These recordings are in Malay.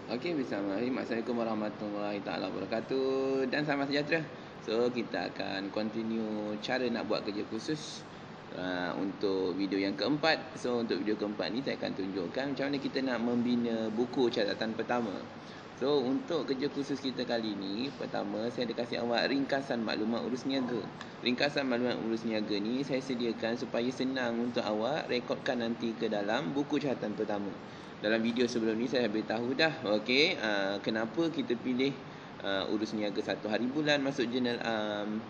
Okey, bismillahirrahmanirrahim. Assalamualaikum warahmatullahi taala wabarakatuh dan selamat sejahtera. So, kita akan continue cara nak buat kerja khusus untuk video yang keempat. So, untuk video keempat ni saya akan tunjukkan macam mana kita nak membina buku catatan pertama. So, untuk kerja khusus kita kali ni, pertama saya ada kasih awak ringkasan maklumat urus niaga. Ringkasan maklumat urus niaga ni saya sediakan supaya senang untuk awak rekodkan nanti ke dalam buku catatan pertama. Dalam video sebelum ni saya beritahu dah, okey, kenapa kita pilih urus niaga 1 hari bulan masuk jurnal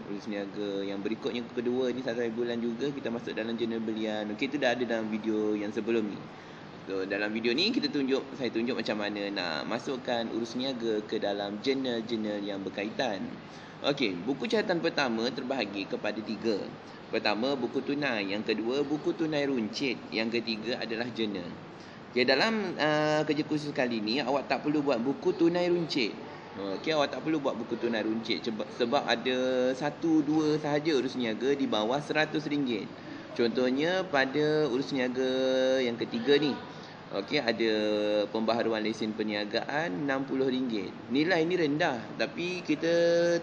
urus niaga yang berikutnya kedua ni 1 hari bulan juga kita masuk dalam jurnal belian. Okey, itu dah ada dalam video yang sebelum ni. So, dalam video ni saya tunjuk macam mana nak masukkan urus niaga ke dalam jurnal-jurnal yang berkaitan. Okey, buku catatan pertama terbahagi kepada 3. Pertama, buku tunai. Yang kedua, buku tunai runcit. Yang ketiga adalah jurnal. Okay, dalam kerja khusus kali ni awak tak perlu buat buku tunai runcit. Okey, awak tak perlu buat buku tunai runcit sebab ada 1-2 sahaja urus niaga di bawah RM100. Contohnya pada urus niaga yang ketiga ni. Okey, ada pembaharuan lesen perniagaan RM60. Nilai ni rendah tapi kita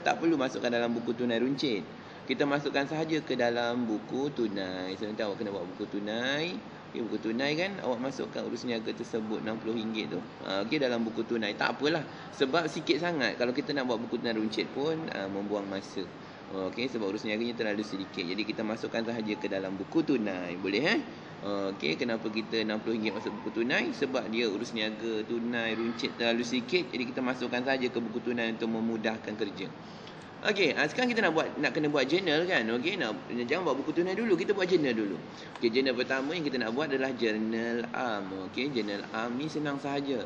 tak perlu masukkan dalam buku tunai runcit. Kita masukkan sahaja ke dalam buku tunai. So, nanti awak kena buat buku tunai. Okay, buku tunai kan awak masukkan urus niaga tersebut RM60 tu. Okey, dalam buku tunai. Tak apalah. Sebab sikit sangat. Kalau kita nak buat buku tunai runcit pun membuang masa. Okey, sebab urus niaganya terlalu sedikit. Jadi kita masukkan sahaja ke dalam buku tunai. Boleh Okey, kenapa kita RM60 masuk buku tunai? Sebab dia urus niaga tunai runcit terlalu sikit. Jadi kita masukkan sahaja ke buku tunai untuk memudahkan kerja. Okey, sekarang kita nak kena buat journal kan. Okey, jangan buat buku tunai dulu, kita buat journal dulu. Okey, journal pertama yang kita nak buat adalah journal am. Okey, journal am ni senang sahaja.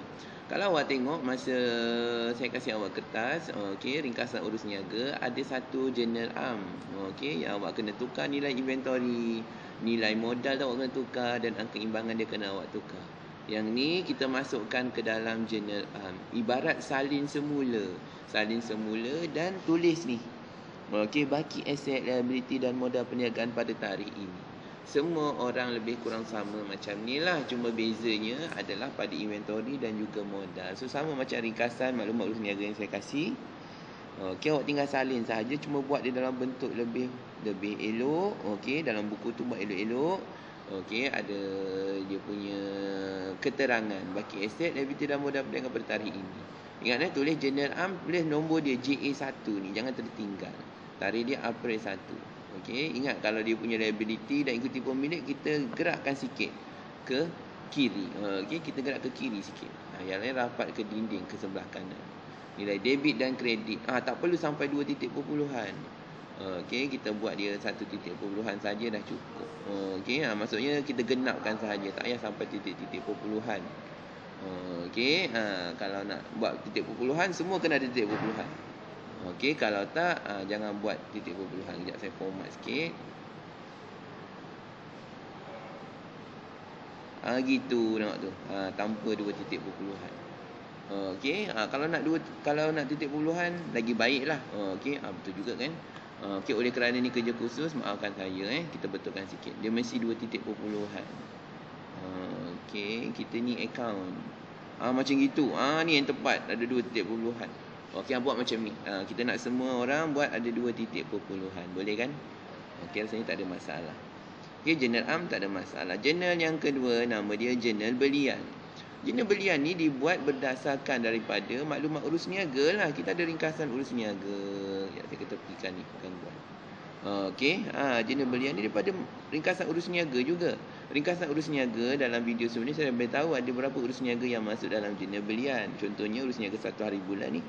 Kalau awak tengok masa saya kasih awak kertas, okey, ringkasan urus niaga, ada satu journal am. Okey, yang awak kena tukar nilai inventory, nilai modal tu awak kena tukar dan angka imbangan dia kena awak tukar. Yang ni kita masukkan ke dalam jurnal am. Ibarat salin semula. Salin semula dan tulis ni. Okey, baki aset, liability dan modal perniagaan pada tarikh ini. Semua orang lebih kurang sama macam ni lah. Cuma bezanya adalah pada inventory dan juga modal. So, sama macam ringkasan maklumat urus niaga yang saya kasih. Okey, awak tinggal salin sahaja. Cuma buat dia dalam bentuk lebih elok. Okey, dalam buku tu buat elok-elok. Okey, ada dia punya keterangan baki aset, liability dan modal perniagaan pada tarikh ini. Ingat tulis journal am, tulis nombor dia JA1 ni, jangan tertinggal. Tarikh dia April 1. Okey, ingat kalau dia punya liability dan ikuti pemilik, kita gerakkan sikit ke kiri. Okey, kita gerak ke kiri sikit. Yang lain rapat ke dinding ke sebelah kanan. Nilai debit dan kredit. Tak perlu sampai 2 titik perpuluhan. Okey, kita buat dia 1 titik perpuluhan saja dah cukup. Okey, maksudnya kita genapkan sahaja, tak payah sampai titik-titik perpuluhan. Okey, kalau nak buat titik perpuluhan, semua kena ada titik perpuluhan. Okey, kalau tak, jangan buat titik perpuluhan. Sekejap saya format sikit. Gitu nampak tu. Tanpa 2 titik perpuluhan. Okey, kalau nak titik perpuluhan lagi baiklah. Okey, betul juga kan? Okey, oleh kerana ni kerja khusus, maafkan saya kita betulkan sikit. Dia mesti 2 titik perpuluhan. Okey, kita ni account. Macam gitu. Ni yang tepat, ada 2 titik perpuluhan. Okey, buat macam ni. Kita nak semua orang buat ada 2 titik perpuluhan. Boleh kan? Okey, rasanya tak ada masalah. Okey, journal am tak ada masalah. Journal yang kedua nama dia journal belian. Journal belian ni dibuat berdasarkan daripada maklumat urus niaga lah. Kita ada ringkasan urus niaga. Ya, saya ketepikan ni, bukan buat. Okey, journal belian ni daripada ringkasan urus niaga juga. Ringkasan urus niaga dalam video sebelum ni saya beritahu ada berapa urus niaga yang masuk dalam journal belian. Contohnya urus niaga 1 hari bulan ni.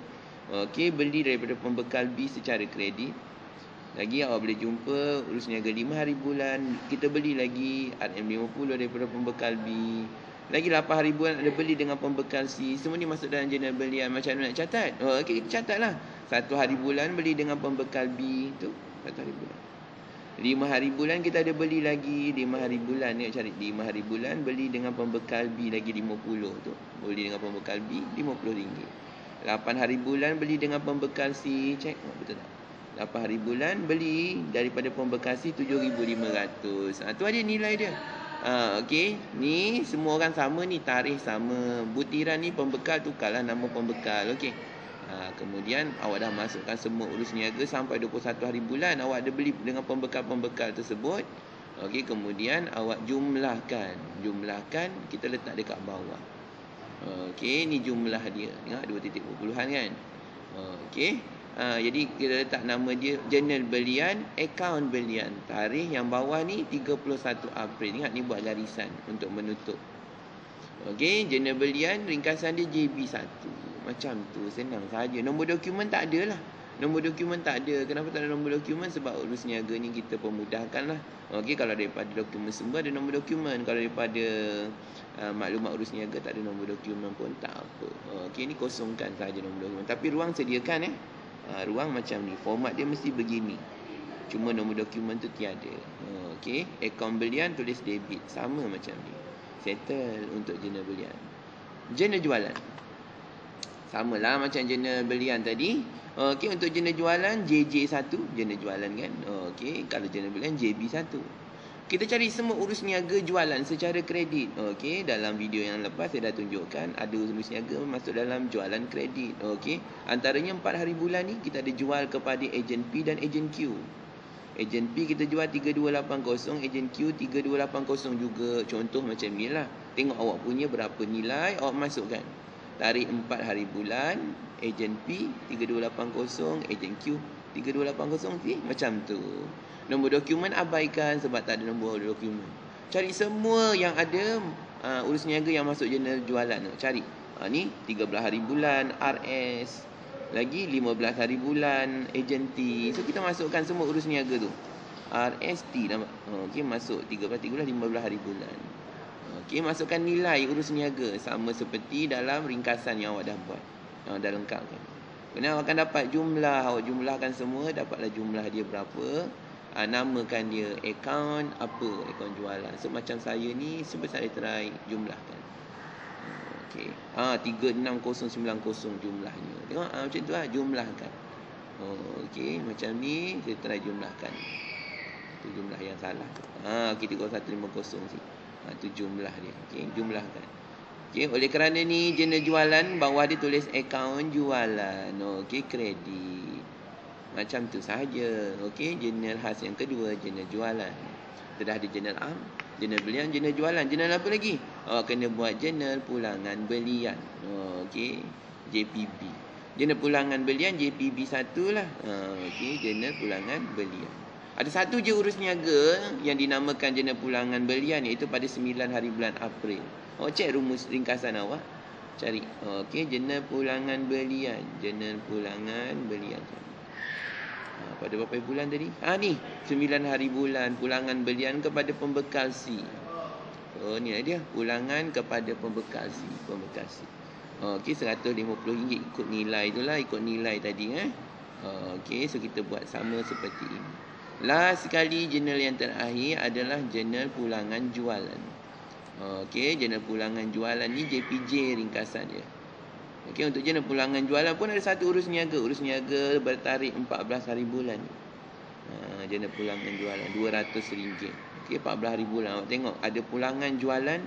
Okey, beli daripada pembekal B secara kredit. Lagi awak boleh jumpa urus niaga 5 hari bulan. Kita beli lagi RM50 daripada pembekal B. Lagi 8 hari bulan ada beli dengan pembekal C. Semua ni masuk dalam jurnal belian. Macam mana nak catat? Okey, kita catatlah. 1 hari bulan beli dengan pembekal B. Tu 1 hari bulan. 5 hari bulan kita ada beli lagi. 5 hari bulan ni cari 5 hari bulan beli dengan pembekal B lagi 50 tu. Beli dengan pembekal B RM50. 8 hari bulan beli dengan pembekal C. Cek betul tak? 8 hari bulan beli daripada pembekal C RM7,500. Tu ada nilai dia. Okey, ni semua orang sama ni, tarikh sama. Butiran ni pembekal, tukarlah nama pembekal. Okey. Kemudian awak dah masukkan semua urus niaga sampai 21 hari bulan. Awak ada beli dengan pembekal-pembekal tersebut. Okey, kemudian awak jumlahkan. Jumlahkan, kita letak dekat bawah. Okey, ni jumlah dia. Tengok 2 titik perpuluhan kan. Okey. Jadi kita letak nama dia jurnal belian, akaun belian. Tarikh yang bawah ni 31 April. Ingat ni buat garisan untuk menutup. Okey, jurnal belian ringkasan dia JB1. Macam tu, senang saja. Nombor dokumen tak ada lah. Nombor dokumen tak ada. Kenapa tak ada nombor dokumen? Sebab urus niaga ni kita pemudahkan lah. Okey, kalau daripada dokumen sumber ada nombor dokumen. Kalau daripada maklumat urus niaga tak ada nombor dokumen pun tak apa. Okey, ni kosongkan saja nombor dokumen. Tapi ruang sediakan ruang macam ni. Format dia mesti begini. Cuma nombor dokumen tu tiada. Okey, akaun belian tulis debit. Sama macam ni. Settle untuk jurnal belian. Jurnal jualan. Samalah macam jurnal belian tadi. Okey, untuk jurnal jualan JJ1, jurnal jualan kan. Okey, kalau jurnal belian JB1. Kita cari semua urus niaga jualan secara kredit. Okey, dalam video yang lepas saya dah tunjukkan ada urus niaga masuk dalam jualan kredit. Okey, antaranya 4 hari bulan ni kita ada jual kepada ejen P dan ejen Q. Ejen P kita jual 3280, ejen Q 3280 juga. Contoh macam ni lah. Tengok awak punya berapa nilai awak masukkan. Tarikh 4 hari bulan, ejen P 3280, ejen Q 3280 macam tu. Nombor dokumen abaikan sebab tak ada nombor dokumen. Cari semua yang ada urus niaga yang masuk jurnal jualan. Cari. Ni 13 hari bulan RS. Lagi 15 hari bulan ejen T. So kita masukkan semua urus niaga tu. RST nama. Okey, masuk 13 15 hari bulan. Okey, masukkan nilai urus niaga sama seperti dalam ringkasan yang awak dah buat. Dah lengkapkan. Kemudian awak akan dapat jumlah. Awak jumlahkan semua, dapatlah jumlah dia berapa. Namakan dia akaun apa, akaun jualan. So macam saya ni sebab saya try jumlahkan. Okey. 36090 jumlahnya. Tengok macam tu lah, jumlahkan. Okey, macam ni kita try jumlahkan. Tu jumlah yang salah. Kita 3150 sini. Tu jumlah dia. Okey, jumlahkan. Okey, oleh kerana ni jurnal jualan, bawah dia tulis akaun jualan. Okey, kredit. Macam tu sahaja. Okey, jurnal khas yang kedua, jurnal jualan. Kita dah ada jurnal am, jurnal belian, jurnal jualan. Jurnal apa lagi? Kena buat jurnal pulangan belian. Okey, JPB. Jurnal pulangan belian JPB1 lah. Okey, jurnal pulangan belian. Ada satu je urus niaga yang dinamakan jurnal pulangan belian, iaitu pada 9 hari bulan April. Cek rumus ringkasan awak. Cari. Okey, jurnal pulangan belian. Jurnal pulangan belian. Pada berapa bulan tadi? Ni 9 hari bulan. Pulangan belian kepada pembekal C. Ni dia. Pulangan kepada pembekal C. Pembekal C. Okey, RM150 ikut nilai itulah. Ikut nilai tadi. Okey, so kita buat sama seperti ini. Last sekali jurnal yang terakhir adalah jurnal pulangan jualan. Okey, jurnal pulangan jualan ni JPJ ringkasan dia. Okey, untuk jurnal pulangan jualan pun ada satu urus niaga. Urus niaga bertarikh 14 hari bulan. Jurnal pulangan jualan RM200. Okey, 14 hari bulan. Awak tengok ada pulangan jualan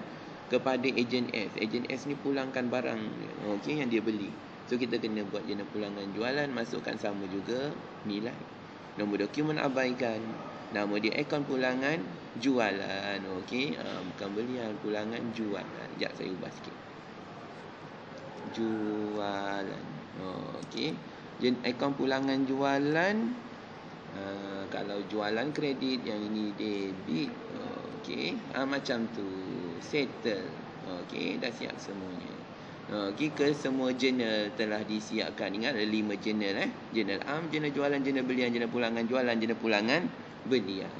kepada ejen S. Ejen S ni pulangkan barang okey yang dia beli. So kita kena buat jurnal pulangan jualan, masukkan sama juga nilai. Nombor dokumen abaikan. Nama dia akaun pulangan jualan. Okey, bukan belian, pulangan jualan. Sekejap saya ubah sikit. Jualan. Okey. Akaun pulangan jualan. Kalau jualan kredit, yang ini debit. Okey. Macam tu. Settle. Okey, dah siap semuanya. Okey, semua jurnal telah disiapkan. Ingat ada 5 jurnal Jurnal am, jurnal jualan, jurnal belian, jurnal pulangan jualan, jurnal pulangan belian.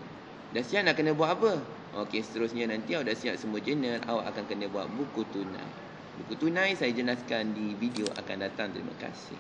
Dah siap nak kena buat apa? Okey, seterusnya nanti awak dah siap semua jurnal, awak akan kena buat buku tunai. Buku tunai saya jelaskan di video akan datang. Terima kasih.